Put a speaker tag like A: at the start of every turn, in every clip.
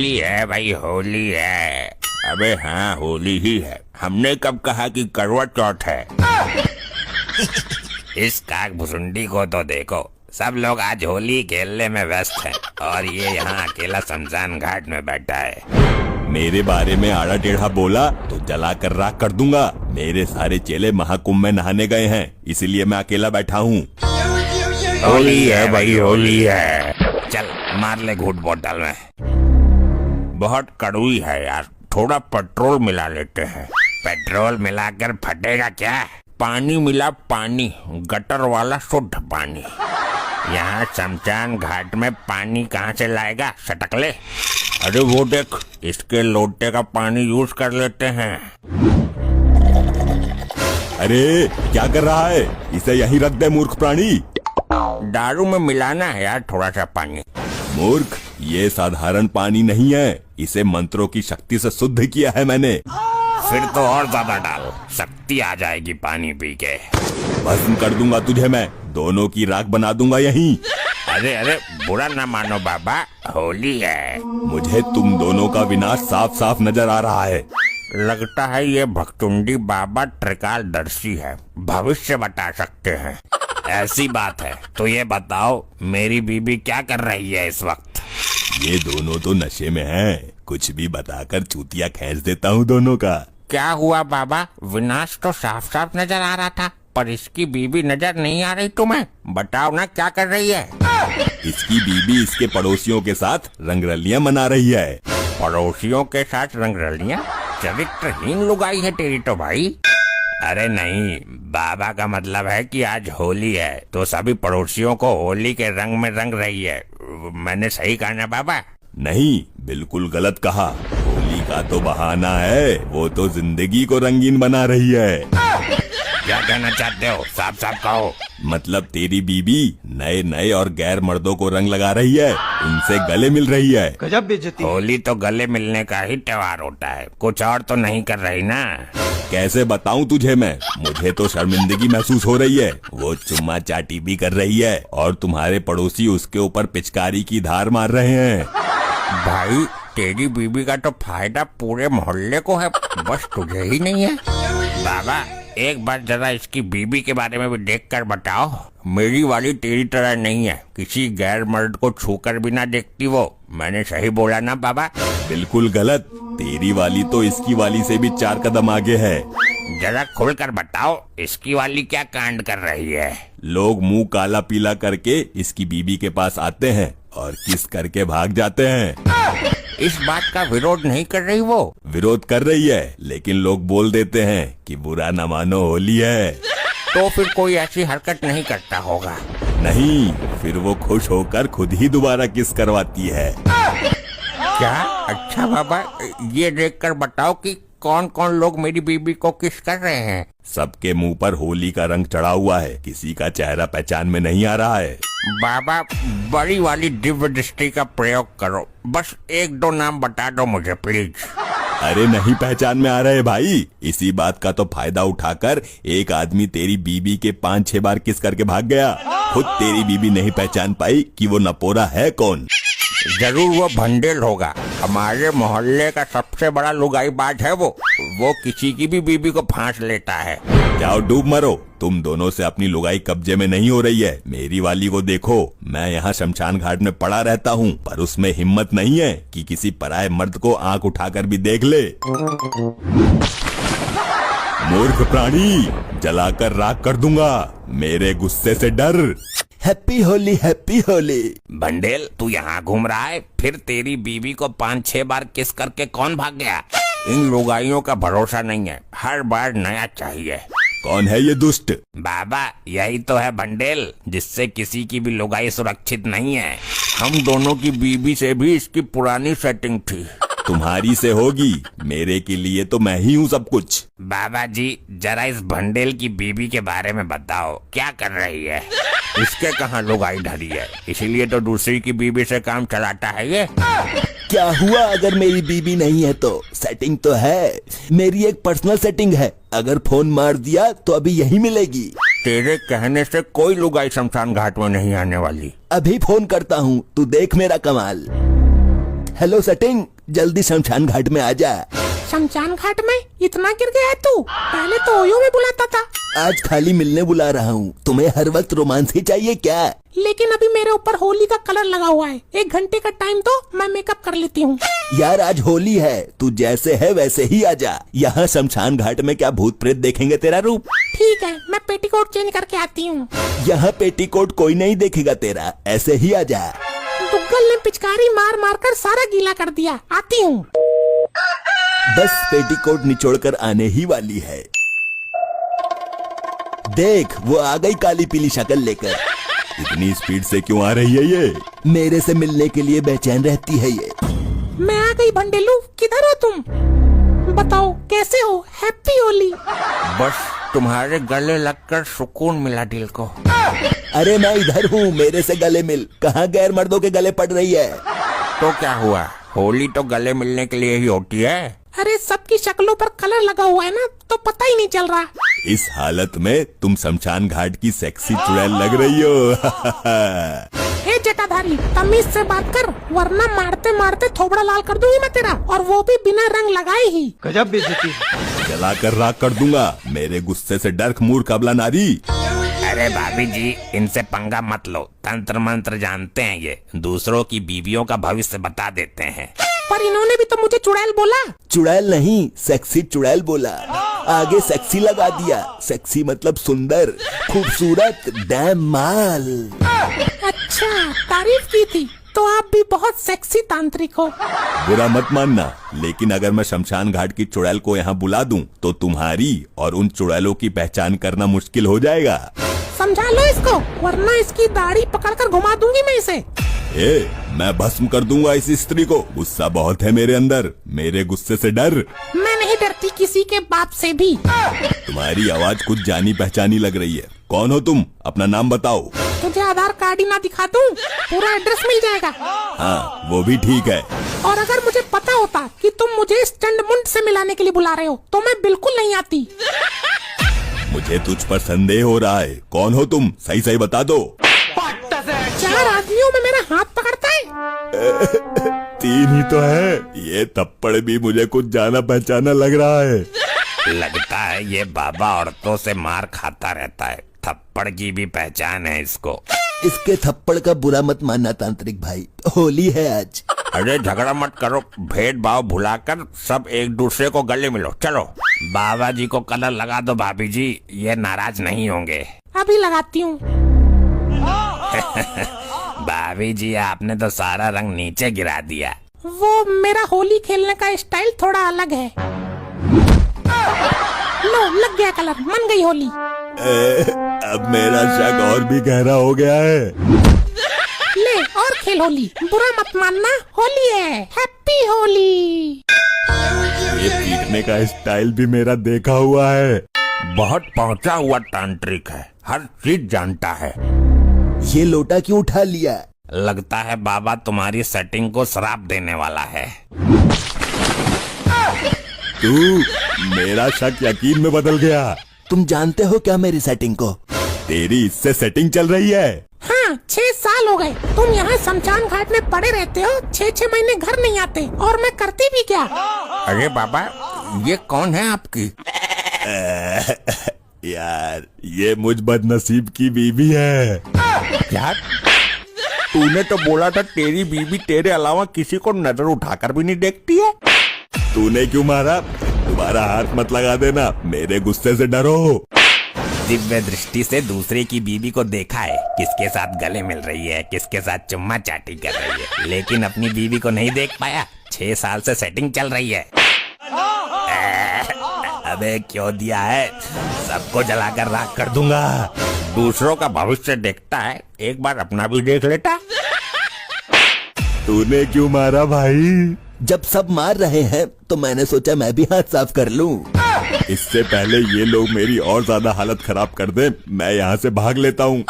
A: होली है भाई, होली है। अबे हाँ, होली ही है। हमने कब कहा कि करवा चौथ है? इस काक भुसुंडी को तो देखो, सब लोग आज होली खेलने में व्यस्त हैं और ये यहाँ अकेला शमशान घाट में बैठा है।
B: मेरे बारे में आड़ा टेढ़ा बोला तो जला कर राख कर दूंगा। मेरे सारे चेले महाकुंभ में नहाने गए हैं, इसलिए मैं अकेला बैठा हूँ।
A: होली है भाई, होली है। चल मार ले घूंट बोतल में। बहुत कड़वी है यार, थोड़ा पेट्रोल मिला लेते हैं। पेट्रोल मिलाकर फटेगा क्या? पानी मिला, पानी, गटर वाला शुद्ध पानी। यहाँ शमशान घाट में पानी कहाँ से लाएगा सटकले? अरे वो देख, इसके लोटे का पानी यूज कर लेते हैं।
B: अरे क्या कर रहा है? इसे यहीं रख दे मूर्ख प्राणी।
A: दारू में मिलाना है यार थोड़ा सा पानी।
B: मूर्ख, ये साधारण पानी नहीं है, इसे मंत्रों की शक्ति से शुद्ध किया है मैंने।
A: फिर तो और ज्यादा डाल, शक्ति आ जाएगी पानी पी के।
B: भस्म कर दूंगा तुझे मैं, दोनों की राख बना दूंगा यहीं।
A: अरे अरे, बुरा ना मानो बाबा, होली है।
B: मुझे तुम दोनों का विनाश साफ साफ नजर आ रहा है।
A: लगता है ये भक्तुंडी बाबा त्रिकालदर्शी है, भविष्य बता सकते हैं। ऐसी बात है तो ये बताओ, मेरी बीबी क्या कर रही है इस वक्त?
B: ये दोनों तो नशे में हैं, कुछ भी बताकर चूतिया खींच देता हूँ दोनों का।
A: क्या हुआ बाबा? विनाश तो साफ साफ नजर आ रहा था, पर इसकी बीबी नजर नहीं आ रही तुम्हें? बताओ ना क्या कर रही है?
B: इसकी बीबी इसके पड़ोसियों के साथ रंगरलियां मना रही है।
A: पड़ोसियों के साथ रंगरलियां? चरित्रहीन लुगाई है तेरी तो भाई। अरे नहीं, बाबा का मतलब है कि आज होली है तो सभी पड़ोसियों को होली के रंग में रंग रही है। मैंने सही कहा ना बाबा?
B: नहीं, बिल्कुल गलत कहा। होली का तो बहाना है, वो तो जिंदगी को रंगीन बना रही है।
A: क्या कहना चाहते हो? साफ साफ कहो।
B: मतलब तेरी बीबी नए नए और गैर मर्दों को रंग लगा रही है, उनसे गले मिल रही है।
C: गजब बेइज्जती।
A: होली तो गले मिलने का ही त्योहार होता है, कुछ और तो नहीं कर रही ना?
B: कैसे बताऊं तुझे मैं, मुझे तो शर्मिंदगी महसूस हो रही है। वो चुम्मा चाटी भी कर रही है और तुम्हारे पड़ोसी उसके ऊपर पिचकारी की धार मार रहे हैं।
A: भाई तेरी बीबी का तो फायदा पूरे मोहल्ले को है, बस तुझे ही नहीं है। बाबा एक बार जरा इसकी बीबी के बारे में भी देख कर बताओ। मेरी वाली तेरी तरह नहीं है, किसी गैर मर्द को छूकर भी ना देखती वो। मैंने सही बोला ना बाबा?
B: बिल्कुल गलत, तेरी वाली तो इसकी वाली से भी 4 कदम आगे है।
A: जरा खुल कर बताओ, इसकी वाली क्या कांड कर रही है?
B: लोग मुंह काला पीला करके इसकी बीबी के पास आते हैं और किस करके भाग जाते हैं।
A: इस बात का विरोध नहीं कर रही वो?
B: विरोध कर रही है, लेकिन लोग बोल देते हैं कि बुरा न मानो होली है।
A: तो फिर कोई ऐसी हरकत नहीं करता होगा?
B: नहीं, फिर वो खुश होकर खुद ही दोबारा किस करवाती है।
A: क्या? अच्छा बाबा, ये देखकर बताओ कि कौन कौन लोग मेरी बीबी को किस कर रहे हैं?
B: सबके मुंह पर होली का रंग चढ़ा हुआ है, किसी का चेहरा पहचान में नहीं आ रहा है।
A: बाबा बड़ी वाली दिव्य दृष्टि का प्रयोग करो, बस 1-2 नाम बता दो मुझे प्लीज।
B: अरे नहीं पहचान में आ रहे भाई, इसी बात का तो फायदा उठाकर एक आदमी तेरी बीबी के 5-6 बार किस करके भाग गया। खुद तेरी बीबी नहीं पहचान पाई कि वो नपोरा है कौन।
A: जरूर वो भंडेल होगा, हमारे मोहल्ले का सबसे बड़ा लुगाईबाज है वो किसी की भी बीबी को फांस लेता है।
B: जाओ डूब मरो, तुम दोनों से अपनी लुगाई कब्जे में नहीं हो रही है। मेरी वाली को देखो, मैं यहाँ शमशान घाट में पड़ा रहता हूँ, पर उसमें हिम्मत नहीं है कि किसी पराये मर्द को आंख उठाकर भी देख ले। मूर्ख प्राणी, जलाकर राख कर दूंगा, मेरे गुस्से से डर।
C: Happy Holi, happy Holi.
A: भंडेल तू यहाँ घूम रहा है, फिर तेरी बीवी को 5-6 बार किस करके कौन भाग गया? इन लुगाइयों का भरोसा नहीं है, हर बार नया चाहिए।
B: कौन है ये दुष्ट?
A: बाबा यही तो है भंडेल, जिससे किसी की भी लुगाई सुरक्षित नहीं है। हम दोनों की बीबी से भी इसकी पुरानी सेटिंग थी।
B: तुम्हारी से होगी, मेरे के लिए तो मैं ही हूँ सब कुछ।
A: बाबा जी जरा इस भंडेल की बीबी के बारे में बताओ, क्या कर रही है? इसके कहाँ लुगाई धरी है, इसीलिए तो दूसरी की बीबी से काम चलाता है ये।
C: क्या हुआ अगर मेरी बीबी नहीं है तो? सेटिंग तो है, मेरी एक पर्सनल सेटिंग है, अगर फोन मार दिया तो अभी यही मिलेगी।
A: तेरे कहने से कोई लुगाई शमशान घाट में नहीं आने वाली।
C: अभी फोन करता हूँ, तू देख मेरा कमाल। हेलो सेटिंग, जल्दी शमशान घाट में आ जा।
D: शमशान घाट में इतना गिर गया है तू? पहले तो ओयो में बुलाता था।
C: आज खाली मिलने बुला रहा हूँ। तुम्हें हर वक्त रोमांस ही चाहिए क्या?
D: लेकिन अभी मेरे ऊपर होली का कलर लगा हुआ है। 1 घंटे का टाइम तो मैं मेकअप कर लेती हूँ।
C: यार आज होली है, तू जैसे है वैसे ही आजा। यहाँ शमशान घाट में क्या भूत प्रेत देखेंगे तेरा रूप?
D: ठीक है, मैं पेटीकोट चेंज करके आती हूँ।
C: यहाँ पेटीकोट कोई नहीं देखेगा तेरा, ऐसे ही आजा।
D: दुग्गल ने पिचकारी मार मार कर सारा गीला कर दिया। आती हूँ।
C: बस पेटीकोट निचोड़कर आने ही वाली है। देख वो आ गई काली पीली शक्ल लेकर।
B: इतनी स्पीड से क्यों आ रही है ये?
C: मेरे से मिलने के लिए बेचैन रहती है ये।
D: मैं आ गई भंडेलू, किधर हो तुम? बताओ कैसे हो? हैप्पी होली।
A: बस तुम्हारे गले लगकर सुकून मिला दिल को।
C: अरे मैं इधर हूँ, मेरे से गले मिल। कहाँ गैर मर्दों के गले पड़ रही है?
A: तो क्या हुआ, होली तो गले मिलने के लिए ही होती है।
D: अरे सबकी शक्लों पर कलर लगा हुआ है ना, तो पता ही नहीं चल रहा।
B: इस हालत में तुम शमशान घाट की सेक्सी चुड़ैल लग रही हो।
D: हे जटाधारी, तमीज से बात कर, वरना मारते मारते थोबड़ा लाल कर दूंगी मैं तेरा, और वो भी बिना रंग लगाए ही।
E: गजब बेइज्जती।
B: जलाकर राख कर दूंगा। मेरे गुस्से से डर मूर्ख अबला नारी।
A: अरे भाभी जी, इनसे पंगा मत लो। तंत्र मंत्र जानते हैं ये, दूसरों की बीवियों का भविष्य बता देते हैं।
D: पर इन्होंने भी तो मुझे चुड़ैल बोला।
C: चुड़ैल नहीं, सेक्सी चुड़ैल बोला। आगे सेक्सी लगा दिया। सेक्सी मतलब सुंदर, खूबसूरत, डैम माल।
D: अच्छा, तारीफ की थी तो आप भी बहुत सेक्सी तांत्रिक हो।
B: बुरा मत मानना, लेकिन अगर मैं शमशान घाट की चुड़ैल को यहाँ बुला दूं, तो तुम्हारी और उन चुड़ैलों की पहचान करना मुश्किल हो जाएगा।
D: समझा लो इसको, वरना इसकी दाढ़ी पकड़कर घुमा दूंगी मैं इसे।
B: मैं भस्म कर दूंगा इस स्त्री को। गुस्सा बहुत है मेरे अंदर, मेरे गुस्से से डर।
D: मैं नहीं डरती किसी के बाप से भी।
B: तुम्हारी आवाज कुछ जानी पहचानी लग रही है। कौन हो तुम? अपना नाम बताओ।
D: तुझे आधार कार्ड ही ना दिखा दूं, पूरा एड्रेस मिल जाएगा।
B: हाँ वो भी ठीक है।
D: और अगर मुझे पता होता कि तुम मुझे स्टैंड मुंड से मिलाने के लिए बुला रहे हो, तो मैं बिल्कुल नहीं आती।
B: मुझे तुझ पर संदेह हो रहा है। कौन हो तुम? सही सही बता दो।
D: 4 आदमियों में मेरा हाथ पकड़ता है।
B: 3 ही तो है। ये थप्पड़ भी मुझे कुछ जाना पहचाना लग रहा है।
A: लगता है ये बाबा औरतों से मार खाता रहता है। थप्पड़ की भी पहचान है इसको।
C: इसके थप्पड़ का बुरा मत मानना तांत्रिक भाई, होली है आज।
A: अरे झगड़ा मत करो, भेदभाव भुलाकर सब एक दूसरे को गले मिलो। चलो बाबा जी को कलर लगा दो भाभी जी, ये नाराज नहीं होंगे।
D: अभी लगाती हूँ।
A: भाभी जी आपने तो सारा रंग नीचे गिरा दिया।
D: वो मेरा होली खेलने का स्टाइल थोड़ा अलग है। लो लग गया कलर, मन गई होली।
B: अब मेरा शक और भी गहरा हो गया है।
D: ले और खेल होली, बुरा मत मानना, होली है। हैप्पी होली।
B: ये पीटने का स्टाइल भी मेरा देखा हुआ है।
A: बहुत पहुंचा हुआ तांत्रिक है, हर चीज जानता है।
C: ये लोटा क्यों उठा लिया?
A: लगता है बाबा तुम्हारी सेटिंग को श्राप देने वाला है।
B: तू, मेरा शक यकीन में बदल गया।
C: तुम जानते हो क्या मेरी सेटिंग को?
B: तेरी इससे सेटिंग चल रही है।
D: हाँ, 6 साल हो गए तुम यहाँ शमशान घाट में पड़े रहते हो। 6-6 महीने घर नहीं आते, और मैं करती भी क्या?
A: अरे बाबा, ये कौन है आपकी?
B: यार ये मुझ बदनसीब की बीवी है।
A: यार तूने तो बोला था तेरी बीवी तेरे अलावा किसी को नजर उठाकर भी नहीं देखती है।
B: तूने क्यों मारा? तुम्हारा हाथ मत लगा देना, मेरे गुस्से से डरो।
A: दिव्य दृष्टि से दूसरे की बीवी को देखा है, किसके साथ गले मिल रही है, किसके साथ चुम्मा चाटी कर रही है, लेकिन अपनी बीवी को नहीं देख पाया। 6 साल से सेटिंग चल रही है। अबे क्यों दिया है? सबको जलाकर राख कर दूंगा। दूसरों का भविष्य देखता है, एक बार अपना भी देख लेता।
B: तूने क्यों मारा भाई?
C: जब सब मार रहे हैं तो मैंने सोचा मैं भी हाथ साफ कर लूं।
B: इससे पहले ये लोग मेरी और ज्यादा हालत खराब कर दे, मैं यहाँ से भाग लेता हूँ।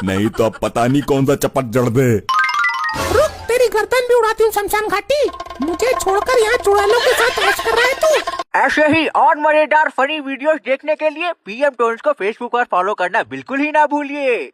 B: नहीं तो अब पता नहीं कौन सा चपट जड़ दे।
D: रुक, तेरी गर्दन भी उड़ाती हूँ शमशान घाटी। मुझे छोड़कर यहाँ चुड़ैलों के साथ ऐश कर रहा है तू।
E: ऐसे ही और मजेदार फनी वीडियोस देखने के लिए PM टोन्स को फेसबुक पर फॉलो करना बिल्कुल ही ना भूलिए।